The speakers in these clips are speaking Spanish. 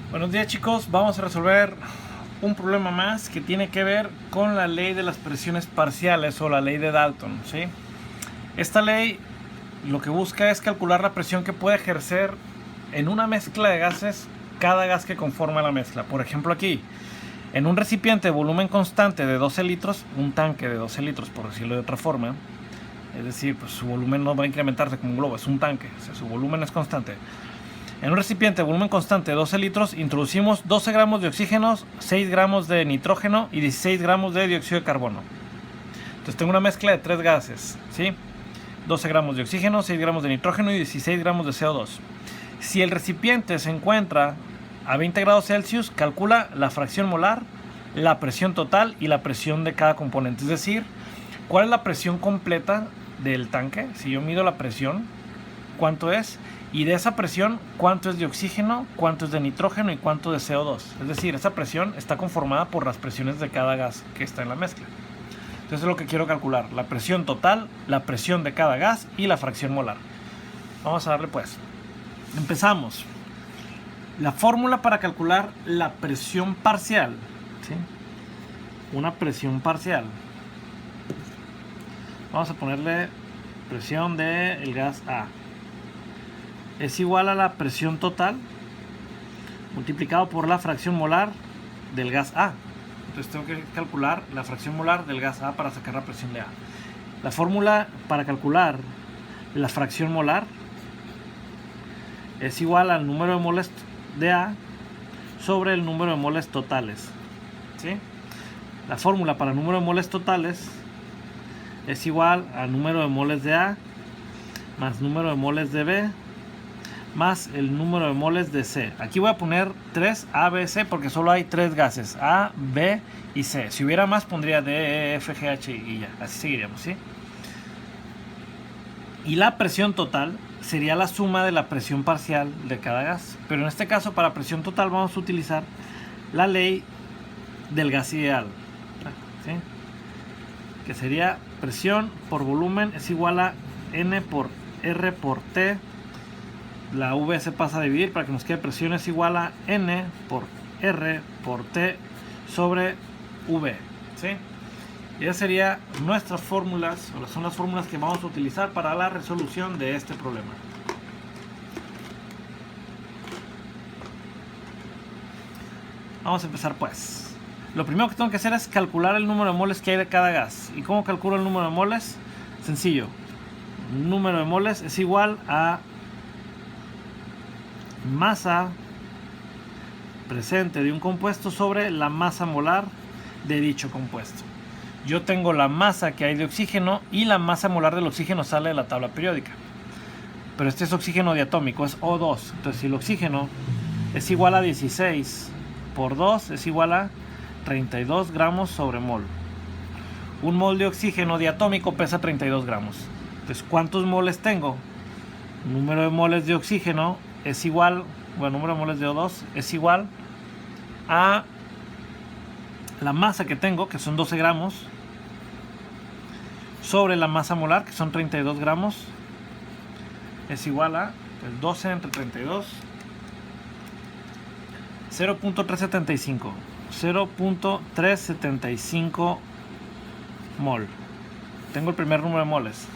Buenos días, chicos, vamos a resolver un problema más que tiene que ver con la ley de las presiones parciales o la ley de Dalton, ¿sí? Esta ley lo que busca es calcular la presión que puede ejercer en una mezcla de gases cada gas que conforma la mezcla. Por ejemplo, aquí, en un recipiente de volumen constante de 12 litros, un tanque de 12 litros por decirlo de otra forma, es decir, pues su volumen no va a incrementarse como un globo, es un tanque, o sea, su volumen es constante. En un recipiente de volumen constante de 12 litros introducimos 12 gramos de oxígeno, 6 gramos de nitrógeno y 16 gramos de dióxido de carbono. Entonces tengo una mezcla de 3 gases, ¿sí? 12 gramos de oxígeno, 6 gramos de nitrógeno y 16 gramos de CO2. Si el recipiente se encuentra a 20 grados Celsius, calcula la fracción molar, la presión total y la presión de cada componente. Es decir, ¿cuál es la presión completa del tanque? Si yo mido la presión, ¿cuánto es? Y de esa presión, ¿cuánto es de oxígeno, cuánto es de nitrógeno y cuánto de CO2? Es decir, esa presión está conformada por las presiones de cada gas que está en la mezcla. Entonces es lo que quiero calcular, la presión total, la presión de cada gas y la fracción molar. Vamos a darle pues. Empezamos. La fórmula para calcular la presión parcial, ¿sí? Una presión parcial. Vamos a ponerle presión del gas A. Es igual a la presión total multiplicado por la fracción molar del gas A. Entonces tengo que calcular la fracción molar del gas A para sacar la presión de A. La fórmula para calcular la fracción molar es igual al número de moles de A sobre el número de moles totales, ¿sí? La fórmula para el número de moles totales es igual al número de moles de A más número de moles de B más el número de moles de C. Aquí voy a poner 3 A, B, C porque solo hay 3 gases, A, B y C. Si hubiera más pondría D, E, F, G, H y ya, así seguiríamos, ¿sí? Y la presión total sería la suma de la presión parcial de cada gas. Pero en este caso, para presión total vamos a utilizar la ley del gas ideal, ¿sí? Que sería presión por volumen es igual a N por R por T. La V se pasa a dividir para que nos quede presión es igual a N por R por T sobre V, ¿sí? Y esas serían nuestras fórmulas, o son las fórmulas que vamos a utilizar para la resolución de este problema. Vamos a empezar pues. Lo primero que tengo que hacer es calcular el número de moles que hay de cada gas. ¿Y cómo calculo el número de moles? Sencillo. El número de moles es igual a masa presente de un compuesto sobre la masa molar de dicho compuesto. Yo tengo la masa que hay de oxígeno y la masa molar del oxígeno sale de la tabla periódica. Pero este es oxígeno diatómico, es O2. Entonces si el oxígeno es igual a 16 por 2 es igual a 32 gramos sobre mol. Un mol de oxígeno diatómico pesa 32 gramos. Entonces, ¿cuántos moles tengo? Número de moles de oxígeno es igual, bueno, número de moles de O2 es igual a la masa que tengo, que son 12 gramos, sobre la masa molar, que son 32 gramos, es igual a pues, 12 entre 32, 0.375, 0.375 mol. Tengo el primer número de moles.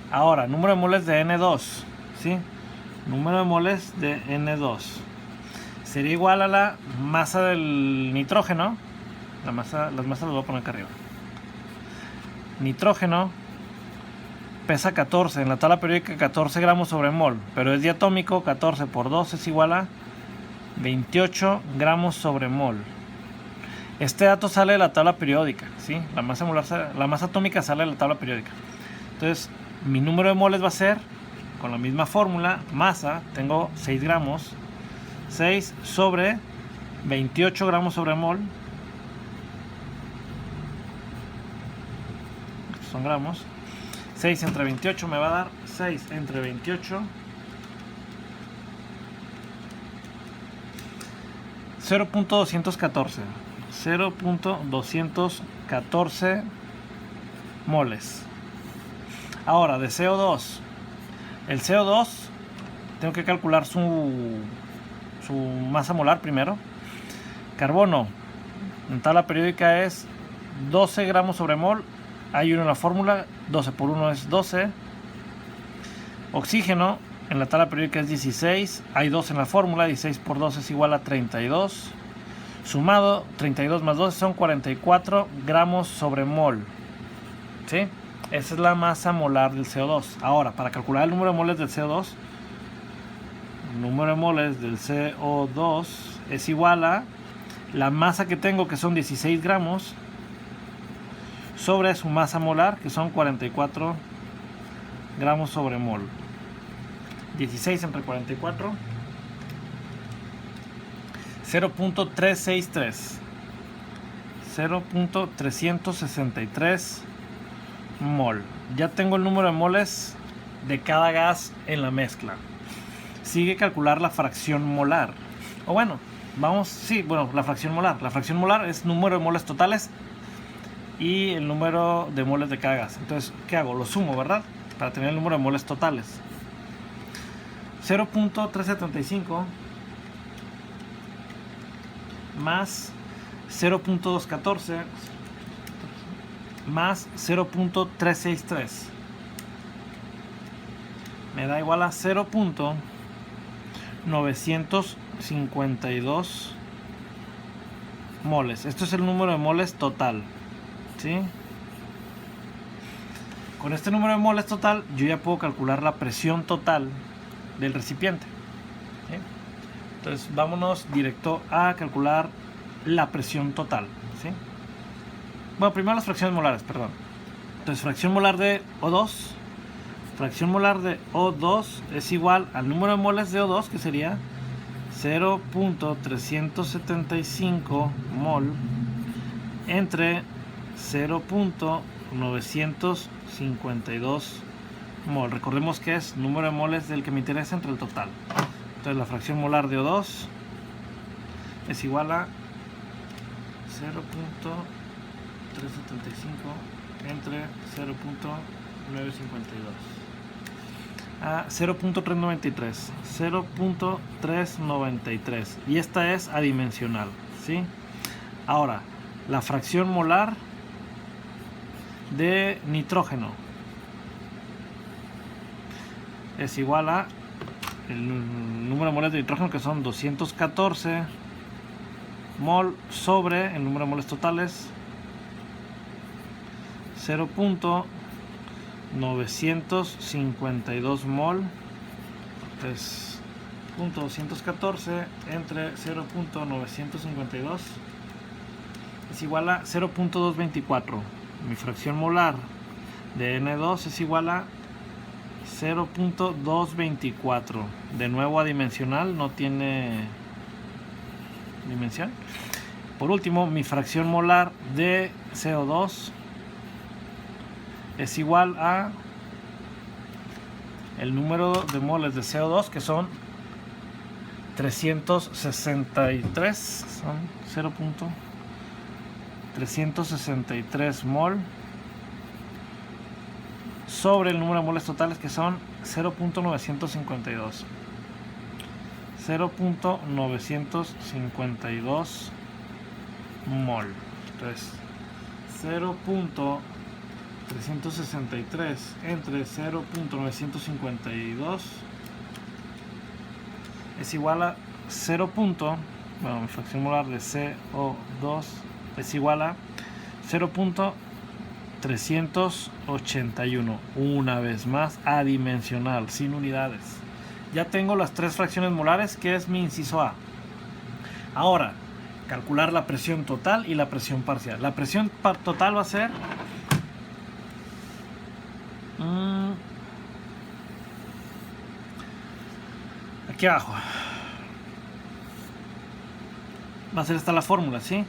Ahora, número de moles de N2, ¿sí? Número de moles de N2 sería igual a la masa del nitrógeno. Las masas las voy a poner acá arriba. Nitrógeno pesa 14, en la tabla periódica 14 gramos sobre mol, pero es diatómico, 14 por 2 es igual a 28 gramos sobre mol. Este dato sale de la tabla periódica, ¿sí? La masa atómica sale de la tabla periódica. Entonces, mi número de moles va a ser, con la misma fórmula, masa, tengo 6 gramos, 6 sobre 28 gramos sobre mol, estos son gramos, 6 entre 28 me va a dar 6 entre 28, 0.214, 0.214 moles. Ahora, de CO2. El CO2 tengo que calcular su su masa molar primero. Carbono, en tabla periódica es 12 gramos sobre mol. Hay 1 en la fórmula, 12 por 1 es 12. Oxígeno, en la tabla periódica es 16. Hay 2 en la fórmula, 16 por 2 es igual a 32. Sumado, 32 más 12 son 44 gramos sobre mol. ¿Sí? Esa es la masa molar del CO2. Ahora, para calcular el número de moles del CO2, el número de moles del CO2 es igual a la masa que tengo, que son 16 gramos, sobre su masa molar, que son 44 gramos sobre mol. 16 entre 44, 0.363, 0.363 mol. Ya tengo el número de moles de cada gas en la mezcla. Sigue calcular la fracción molar. O bueno, la fracción molar. La fracción molar es número de moles totales y el número de moles de cada gas. Entonces, ¿qué hago? Lo sumo, ¿verdad? Para tener el número de moles totales. 0.375 más 0.214 más 0.363 me da igual a 0.952 moles. Esto es el número de moles total, ¿sí? Con este número de moles total yo ya puedo calcular la presión total del recipiente, ¿sí? Entonces vámonos directo a calcular la presión total, ¿sí? Bueno, primero las fracciones molares, perdón. Entonces fracción molar de O2. Fracción molar de O2 es igual al número de moles de O2, que sería 0.375 mol entre 0.952 mol. Recordemos que es número de moles del que me interesa entre el total. Entonces la fracción molar de O2 es igual a 0.375 entre 0.952 a 0.393, 0.393, y esta es adimensional, ¿sí? Ahora, la fracción molar de nitrógeno es igual a el número de moles de nitrógeno, que son 214 mol sobre el número de moles totales, 0.952 mol. Entonces, 0.214 entre 0.952 es igual a 0.224. Mi fracción molar de N2 es igual a 0.224. De nuevo adimensional, no tiene dimensión. Por último, mi fracción molar de CO2 es igual a el número de moles de CO2, que son 363, son 0.363 mol sobre el número de moles totales, que son 0.952. 0.952 mol. Entonces 0.363 entre 0.952 es igual a 0. Bueno, mi fracción molar de CO2 es igual a 0.381. Una vez más, adimensional, sin unidades. Ya tengo las tres fracciones molares, que es mi inciso A. Ahora, calcular la presión total y la presión parcial. La presión total va a ser aquí abajo. Va a ser esta la fórmula, ¿sí?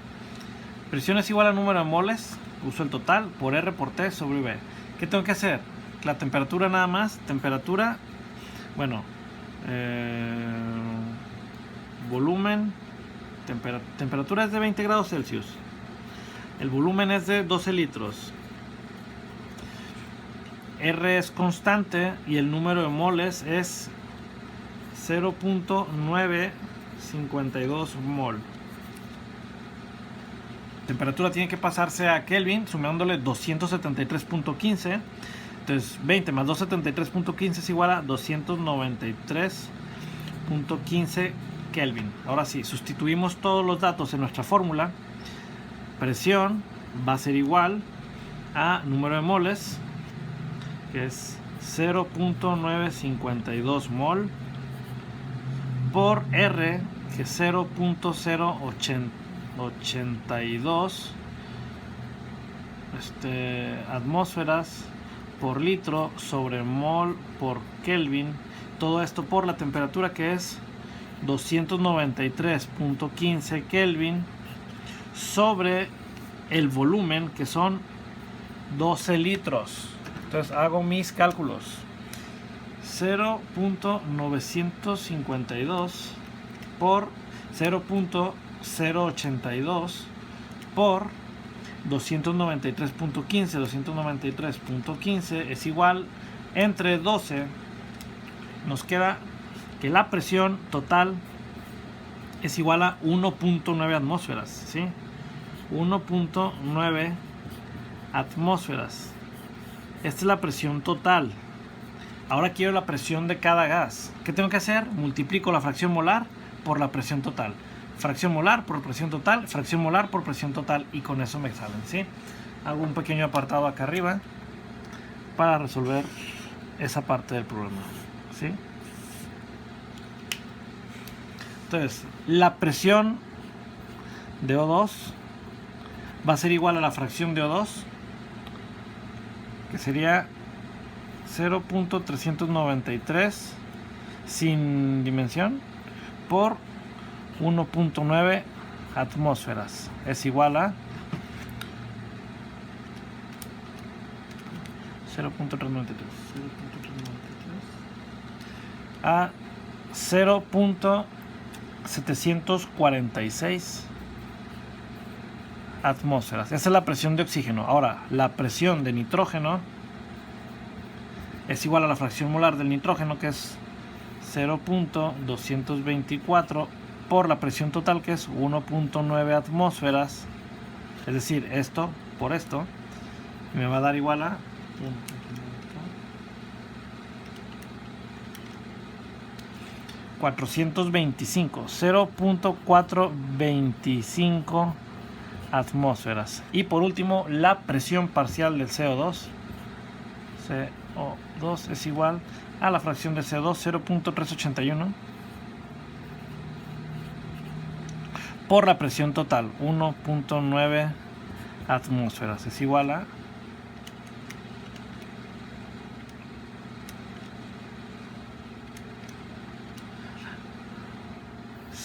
Presión es igual al número de moles, uso el total, por R por T sobre V. ¿Qué tengo que hacer? La temperatura nada más. Temperatura, bueno, volumen, temperatura es de 20 grados Celsius. El volumen es de 12 litros. R es constante y el número de moles es 0.9 0.952 mol. Temperatura tiene que pasarse a Kelvin sumándole 273.15. Entonces 20 más 273.15 es igual a 293.15 Kelvin. Ahora sí, sustituimos todos los datos en nuestra fórmula. Presión va a ser igual a número de moles, que es 0.952 mol, por R, que es 0.082 atmósferas por litro sobre mol por Kelvin. Todo esto por la temperatura, que es 293.15 Kelvin, sobre el volumen, que son 12 litros. Entonces hago mis cálculos. 0.952 por 0.082 por 293.15. 293.15 es igual, entre 12 nos queda que la presión total es igual a 1.9 atmósferas, ¿sí? 1.9 atmósferas. Esta es la presión total. Ahora quiero la presión de cada gas. ¿Qué tengo que hacer? Multiplico la fracción molar por la presión total. Fracción molar por presión total, fracción molar por presión total, y con eso me salen, ¿sí? Hago un pequeño apartado acá arriba para resolver esa parte del problema, ¿sí? Entonces, la presión de O2 va a ser igual a la fracción de O2, que sería 0.393 sin dimensión por 1.9 atmósferas. Es igual a 0.393 a 0.746 atmósferas. Esa es la presión de oxígeno. Ahora, la presión de nitrógeno es igual a la fracción molar del nitrógeno, que es 0.224 por la presión total, que es 1.9 atmósferas. Es decir, esto por esto me va a dar igual a 0.425 atmósferas. Y por último, la presión parcial del CO2. CO2 es igual a la fracción de CO2, 0.381 por la presión total, 1.9 atmósferas. Es igual a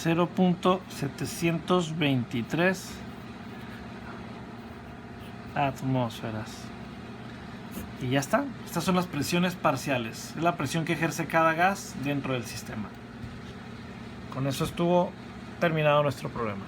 0.723 atmósferas. Y ya está. Estas son las presiones parciales. Es la presión que ejerce cada gas dentro del sistema. Con eso estuvo terminado nuestro problema.